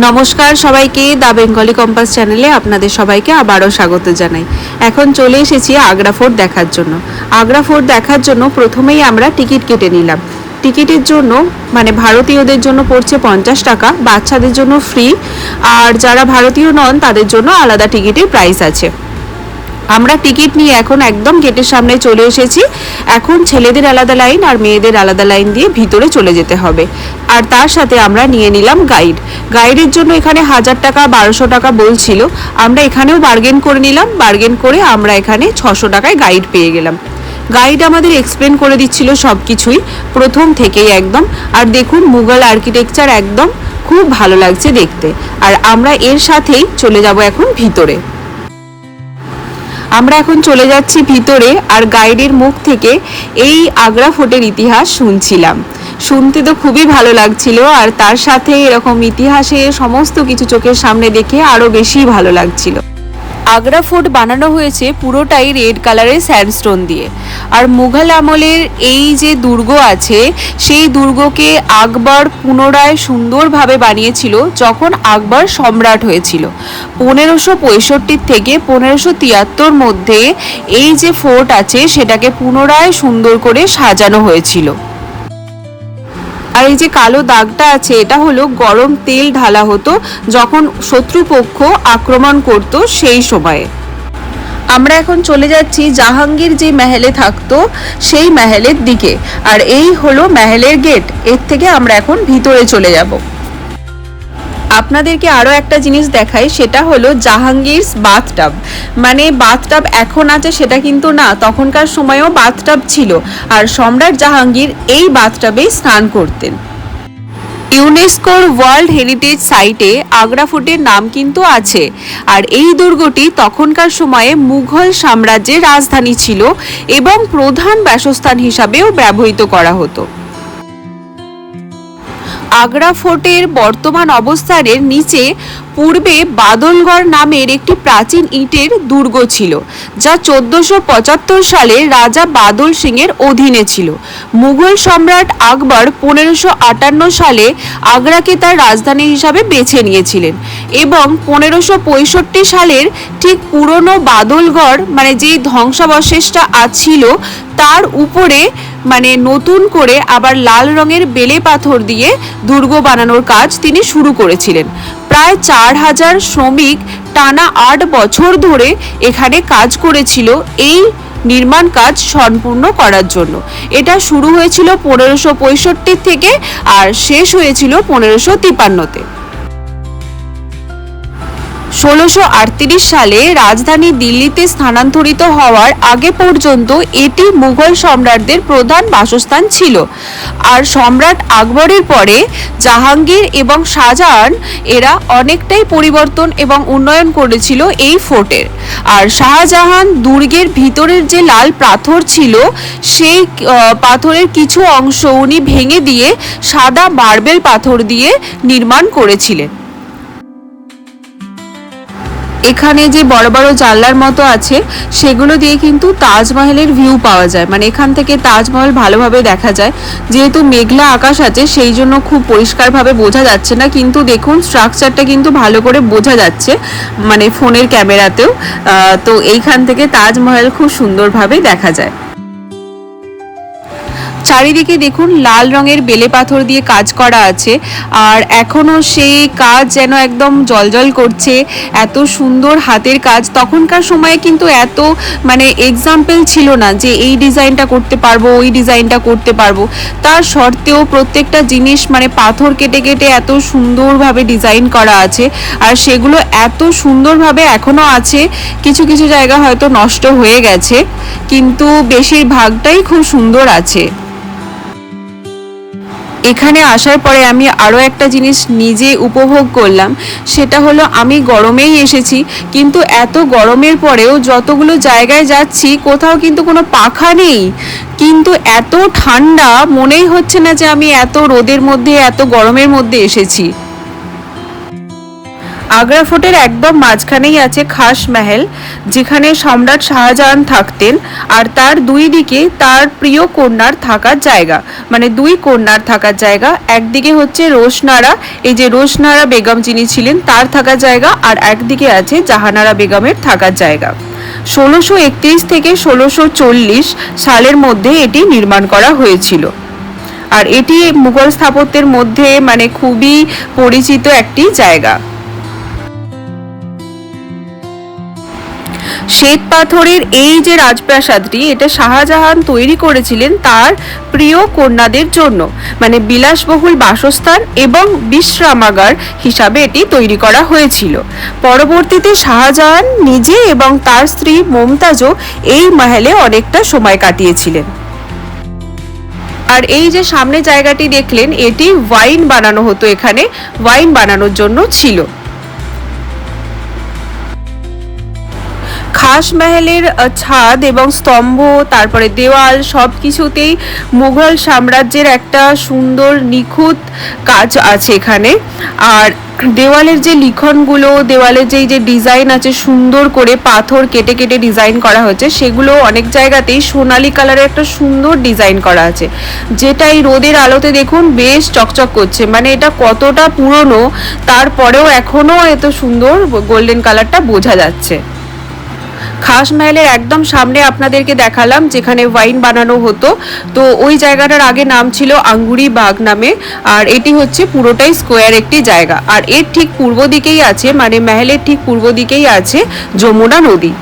নমস্কার সবাইকে, the Bengali compass চ্যানেলে আপনাদের সবাইকে আবারও স্বাগত জানাই। এখন চলে এসেছি আগ্রা ফোর্ট দেখার জন্য। আগ্রা ফোর্ট দেখার জন্য প্রথমেই আমরা টিকিট কেটে নিলাম। টিকিটের জন্য ভারতীয়দের জন্য পড়ছে 50 টাকা, বাচ্চাদের জন্য ফ্রি, আর যারা ভারতীয় নন তাদের জন্য আলাদা টিকিটের প্রাইস আছে। আমরা টিকিট নিয়ে এখন একদম গেটের সামনে চলে এসেছি। এখন ছেলেদের আলাদা লাইন আর মেয়েদের আলাদা লাইন দিয়ে ভিতরে চলে যেতে হবে। আর তার সাথে আমরা নিয়ে নিলাম গাইডের জন্য এখানে 1000 টাকা 1200 টাকা বলছিল। আমরা এখানেও বার্গেন করে নিলাম। বার্গেন করে আমরা এখানে 600 টাকায় গাইড পেয়ে গেলাম। গাইড আমাদের এক্সপ্লেন করে দিচ্ছিল সব কিছুই প্রথম থেকেই একদম। আর দেখুন মুঘল আর্কিটেকচার একদম খুব ভালো লাগছে দেখতে। আর আমরা এর সাথেই চলে যাব এখন ভিতরে। আমরা এখন চলে যাচ্ছি ভিতরে, আর গাইডের মুখ থেকে এই আগ্রা ফোর্টের ইতিহাস শুনছিলাম। শুনতে তো খুবই ভালো লাগছিল, আর তার সাথে এরকম ইতিহাসের সমস্ত কিছু চোখের সামনে দেখে আরও বেশি ভালো লাগছিল। আগ্রা ফোর্ট বানানো হয়েছে পুরোটাই রেড কালারের স্যান্ডস্টোন দিয়ে। আর মুঘল আমলের এই যে দুর্গ আছে, সেই দুর্গকে আকবর পুনরায় সুন্দরভাবে বানিয়েছিল যখন আকবর সম্রাট হয়েছিল। 1565 থেকে 1573 মধ্যে এই যে ফোর্ট আছে সেটাকে পুনরায় সুন্দর করে সাজানো হয়েছিল। আর এই যে কালো দাগটা আছে, এটা হলো গরম তেল ঢালা হতো যখন শত্রুপক্ষ আক্রমণ করত সেই সময়ে। আমরা এখন চলে যাচ্ছি জাহাঙ্গীর যে মহলে থাকতো সেই মহলের দিকে। আর এই হলো মহলের গেট। এর থেকে আমরা এখন ভিতরে চলে যাব। আপনাদেরকে আরও একটা জিনিস দেখাই, সেটা হলো জাহাঙ্গীরস বাথটাব। বাথটাব এখন আছে সেটা কিন্তু না, তখনকার সময়েও বাথটাব ছিল। আর সম্রাট জাহাঙ্গীর এই বাথটাবেই স্নান করতেন। ইউনেস্কোর ওয়ার্ল্ড হেরিটেজ সাইটে আগ্রা ফোর্টের নাম কিন্তু আছে। আর এই দুর্গটি তখনকার সময়ে মুঘল সাম্রাজ্যের রাজধানী ছিল এবং প্রধান বাসস্থান হিসাবেও ব্যবহৃত করা হতো। আগ্রা ফোর্টের বর্তমান অবস্থানের নিচে পূর্বে বাদলগড় নামের একটি প্রাচীন ইটের দুর্গ ছিল, যা 1475 সালে রাজা বাদল সিং এর অধীনে ছিল। মুঘল সম্রাট আকবর 1558 সালে আগ্রাকে তার রাজধানী হিসাবে বেছে নিয়েছিলেন এবং 1565 সালের ঠিক পুরনো বাদলগড় যে ধ্বংসাবশেষটা ছিল তার উপরে নতুন করে আবার লাল রঙের বেলে পাথর দিয়ে দুর্গ বানানোর কাজ তিনি শুরু করেছিলেন। প্রায় 4000 শ্রমিক টানা 8 বছর ধরে এখানে কাজ করেছিল এই নির্মাণ কাজ সম্পূর্ণ করার জন্য। এটা শুরু হয়েছিল 1565 থেকে আর শেষ হয়েছিল 1553-তে। 1638 সালে রাজধানী দিল্লিতে স্থানান্তরিত হওয়ার আগে পর্যন্ত এটি মুঘল সম্রাটদের প্রধান বাসস্থান ছিল। আর সম্রাট আকবরের পরে জাহাঙ্গীর এবং শাহজাহান এরা অনেকটাই পরিবর্তন এবং উন্নয়ন করেছিল এই ফোর্টের। আর শাহজাহান দুর্গের ভিতরের যে লাল পাথর ছিল সেই পাথরের কিছু অংশ উনি ভেঙে দিয়ে সাদা মার্বেল পাথর দিয়ে নির্মাণ করেছিলেন। এখানে যে বড় বড় জানলার মতো আছে সেগুলো দিয়ে কিন্তু তাজমহলের ভিউ পাওয়া যায়। এখান থেকে তাজমহল ভালোভাবে দেখা যায়। যেহেতু মেঘলা আকাশ আছে সেই জন্য খুব পরিষ্কারভাবে বোঝা যাচ্ছে না, কিন্তু দেখুন স্ট্রাকচারটা কিন্তু ভালো করে বোঝা যাচ্ছে ফোনের ক্যামেরাতেও। তো এইখান থেকে তাজমহল খুব সুন্দরভাবে দেখা যায়। চারিদিকে দেখুন লাল রঙের বেলে পাথর দিয়ে কাজ করা আছে, আর এখনো সেই কাজ যেন একদম জ্বলজ্বল করছে। এত সুন্দর হাতের কাজ। তখনকার সময়ে কিন্তু এত এক্সাম্পল ছিল না যে এই ডিজাইনটা করতে পারবো ওই ডিজাইনটা করতে পারবো। তার সত্ত্বেও প্রত্যেকটা জিনিস পাথর কেটে কেটে এত সুন্দরভাবে ডিজাইন করা আছে, আর সেগুলো এত সুন্দরভাবে এখনো আছে। কিছু কিছু জায়গা হয়তো নষ্ট হয়ে গেছে, কিন্তু বেশিরভাগটাই খুব সুন্দর আছে। এখানে আসার পরে আমি আরও একটা জিনিস নিজে উপভোগ করলাম, সেটা হলো আমি গরমেই এসেছি, কিন্তু এত গরমের পরেও যতগুলো জায়গায় যাচ্ছি কোথাও কিন্তু কোনো পাখা নেই, কিন্তু এত ঠান্ডা মনেই হচ্ছে না যে আমি এত রোদের মধ্যে এত গরমের মধ্যে এসেছি। আগ্রা ফোর্টের একদম মাঝখানেই আছে খাস মহল, যেখানে সম্রাট শাহজাহান থাকতেন, আর তার দুই দিকে তার প্রিয় কন্যার থাকার জায়গা, মানে দুই কন্যার থাকার জায়গা। একদিকে হচ্ছে রোশনারা, এই যে রোশনারা বেগম যিনি ছিলেন তার থাকার জায়গা, আর একদিকে আছে জাহানারা বেগমের থাকার জায়গা। 1631 থেকে 1640 সালের মধ্যে এটি নির্মাণ করা হয়েছিল। আর এটি মুঘল স্থাপত্যের মধ্যে মানে খুবই পরিচিত একটি জায়গা। শ্বেত পাথরের এই যে রাজপ্রাসাদটি, এটা শাহজাহান তৈরি করেছিলেন তার প্রিয় কন্যাদের জন্য, মানে বিলাসবহুল বাসস্থান এবং বিশ্রামাগার হিসাবে এটি তৈরি করা হয়েছিল। পরবর্তীতে শাহজাহান নিজে এবং তার স্ত্রী মমতাজও এই মহলে অনেকটা সময় কাটিয়েছিলেন। আর এই যে সামনে জায়গাটি দেখলেন, এটি ওয়াইন বানানো হতো, এখানে ওয়াইন বানানোর জন্য ছিল। খাস মহলের ছাদ এবং স্তম্ভ, তারপরে দেওয়াল, সব কিছুতেই মুঘল সাম্রাজ্যের একটা সুন্দর নিখুঁত কাজ আছে এখানে। আর দেওয়ালের যে লিখনগুলো, দেওয়ালের যে ডিজাইন আছে, সুন্দর করে পাথর কেটে কেটে ডিজাইন করা হয়েছে, সেগুলো অনেক জায়গাতেই সোনালী কালারের একটা সুন্দর ডিজাইন করা আছে, যেটা এই রোদের আলোতে দেখুন বেশ চকচক করছে। মানে এটা কতটা পুরনো, তারপরেও এখনো এত সুন্দর গোল্ডেন কালারটা বোঝা যাচ্ছে। খাস মহলের একদম সামনে আপনাদেরকে দেখালাম যেখানে ওয়াইন বানানো হতো, তো ওই জায়গাটার আগে নাম ছিল আঙ্গুরি বাগ নামে। আর এটি হচ্ছে পুরোটাই স্কোয়ার একটি জায়গা। আর এর ঠিক পূর্ব দিকেই আছে, মানে মহলের ঠিক পূর্ব দিকেই আছে যমুনা নদী।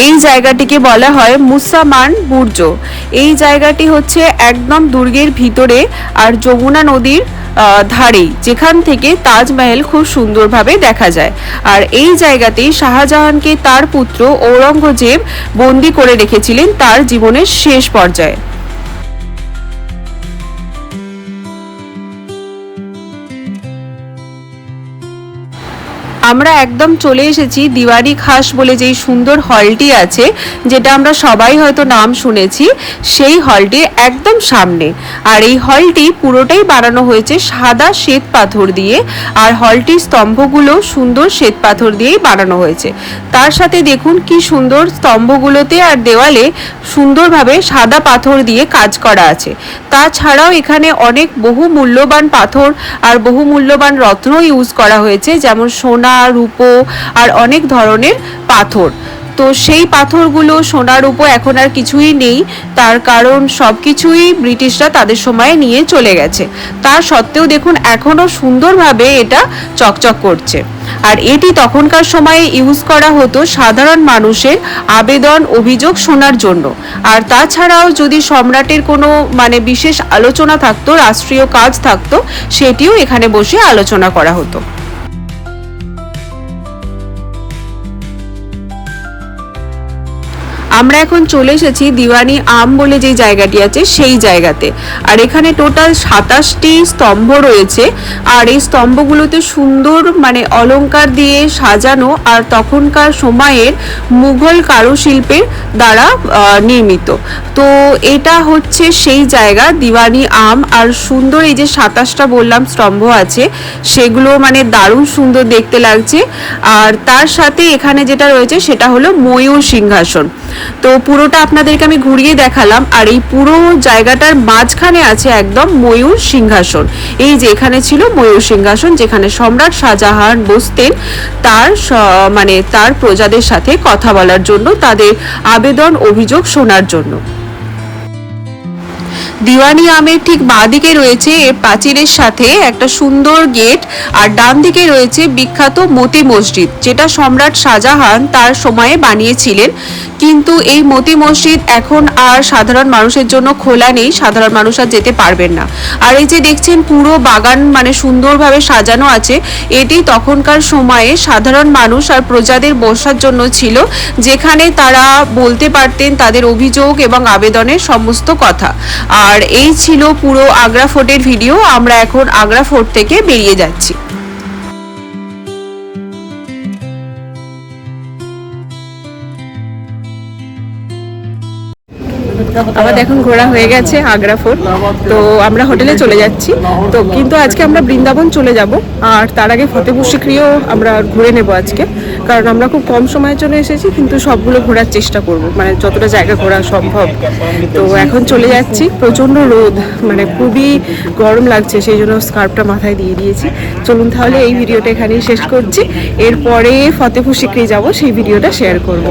এই জায়গাটিকে বলা হয় মুসামান বুর্জ। এই জায়গাটি হচ্ছে একদম দুর্গের ভিতরে আর যমুনা নদীর ধারেই, যেখান থেকে তাজমহল খুব সুন্দরভাবে দেখা যায়। আর এই জায়গাতেই শাহজাহানকে তার পুত্র ঔরঙ্গজেব বন্দি করে রেখেছিলেন তার জীবনের শেষ পর্যায়ে। আমরা একদম চলে এসেছি দিওয়ানি খাস বলে যেই সুন্দর হলটি আছে, যেটা আমরা সবাই হয়তো নাম শুনেছি, সেই হলটির একদম সামনে। আর এই হলটি পুরোটাই বানানো হয়েছে সাদা শ্বেত পাথর দিয়ে, আর হলটির স্তম্ভগুলো সুন্দর শ্বেত পাথর দিয়েই বানানো হয়েছে। তার সাথে দেখুন কি সুন্দর স্তম্ভগুলোতে আর দেওয়ালে সুন্দরভাবে সাদা পাথর দিয়ে কাজ করা আছে। তাছাড়াও এখানে অনেক বহু মূল্যবান পাথর আর বহু মূল্যবান রত্ন ইউজ করা হয়েছে, যেমন সোনা, রূপো আর অনেক ধরনের পাথর। তো সেই পাথরগুলো, সোনা রূপো এখন আর কিছুই নেই, তার কারণ সবকিছুই ব্রিটিশরা তাদের সময়ে নিয়ে চলে গেছে। তার সত্ত্বেও দেখুন এখনো সুন্দরভাবে এটা চকচক করছে। আর এটি তখনকার সময়ে ইউজ করা হতো সাধারণ মানুষের আবেদন অভিযোগ শোনার জন্য। আর তাছাড়াও যদি সম্রাটের কোনো মানে বিশেষ আলোচনা থাকতো, রাষ্ট্রীয় কাজ থাকতো, সেটিও এখানে বসে আলোচনা করা হতো। আমরা এখন চলে এসেছি দিওয়ানি আম বলে যে জায়গাটি আছে সেই জায়গাতে। আর এখানে টোটাল 27টি স্তম্ভ রয়েছে, আর এই স্তম্ভগুলোতে সুন্দর মানে অলংকার দিয়ে সাজানো, আর তখনকার সময়ের মুঘল কারুশিল্পের দ্বারা নির্মিত। তো এটা হচ্ছে সেই জায়গা দিওয়ানি আম। আর সুন্দর এই যে 27টা বললাম স্তম্ভ আছে, সেগুলো মানে দারুণ সুন্দর দেখতে লাগছে। আর তার সাথে এখানে যেটা রয়েছে সেটা হলো ময়ূর সিংহাসন। তো পুরোটা আপনাদেরকে আমি ঘুরিয়ে দেখালাম। আর এই পুরো জায়গাটার মাঝখানে আছে একদম ময়ূর সিংহাসন। এই যে এখানে ছিল ময়ূর সিংহাসন, যেখানে সম্রাট শাহজাহান বসতেন তার মানে তার প্রজাদের সাথে কথা বলার জন্য, তাদের আবেদন অভিযোগ শোনার জন্য। দিওয়ানি আমের ঠিক বাঁ দিকে রয়েছে এর প্রাচীরের সাথে একটা সুন্দর গেট, আর ডান দিকে রয়েছে বিখ্যাত মতি মসজিদ, যেটা সম্রাট শাহজাহান তার সময়ে বানিয়েছিলেন। কিন্তু এই মতি মসজিদ এখন আর সাধারণ মানুষের জন্য খোলা নেই, সাধারণ মানুষ আর যেতে পারবেন না। আর এই যে দেখছেন পুরো বাগান মানে সুন্দরভাবে সাজানো আছে, এটি তখনকার সময়ে সাধারণ মানুষ আর প্রজাদের বসার জন্য ছিল, যেখানে তারা বলতে পারতেন তাদের অভিযোগ এবং আবেদনের সমস্ত কথা। আর এই ছিল পুরো আগ্রা ফোর্টের ভিডিও। আমরা এখন আগ্রা ফোর্ট থেকে বেরিয়ে যাচ্ছি। আমাদের এখন ঘোরা হয়ে গেছে আগ্রা ফোর্ট, তো আমরা হোটেলে চলে যাচ্ছি। তো কিন্তু আজকে আমরা বৃন্দাবন চলে যাব, আর তার আগে ফতেপুর সিকরিও আমরা ঘুরে নেব আজকে, কারণ আমরা খুব কম সময়ের জন্য এসেছি, কিন্তু সবগুলো ঘোরার চেষ্টা করব, মানে যতটা জায়গা ঘোরা সম্ভব। তো এখন চলে যাচ্ছি, প্রচণ্ড রোদ, মানে খুবই গরম লাগছে, সেই জন্য স্কার্ফটা মাথায় দিয়ে দিয়েছি। চলুন তাহলে এই ভিডিওটা এখানেই শেষ করছি, এরপরে ফতেপুর সিকরি যাব, সেই ভিডিওটা শেয়ার করব।